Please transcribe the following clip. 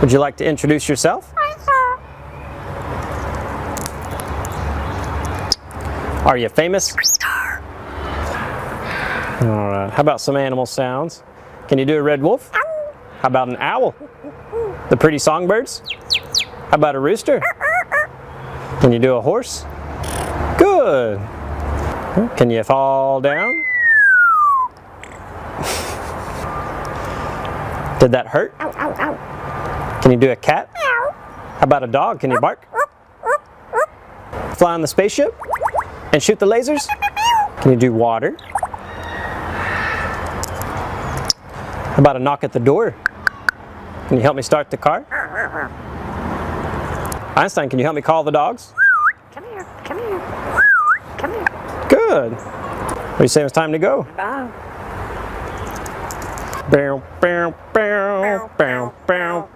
Would you like to introduce yourself? Are you famous? All right. How about some animal sounds? Can you do a red wolf? How about an owl? The pretty songbirds? How about a rooster? Can you do a horse? Good. Can you fall down? Did that hurt? Ow, ow, ow. Can you do a cat? Ow. How about a dog? Can you bark? Fly on the spaceship? And shoot the lasers? Can you do water? How about a knock at the door? Can you help me start the car? Einstein, can you help me call the dogs? Come here, come here, come here. Good. What do you say it's time to go? Bye. Bow, bow, bow, bow, bow.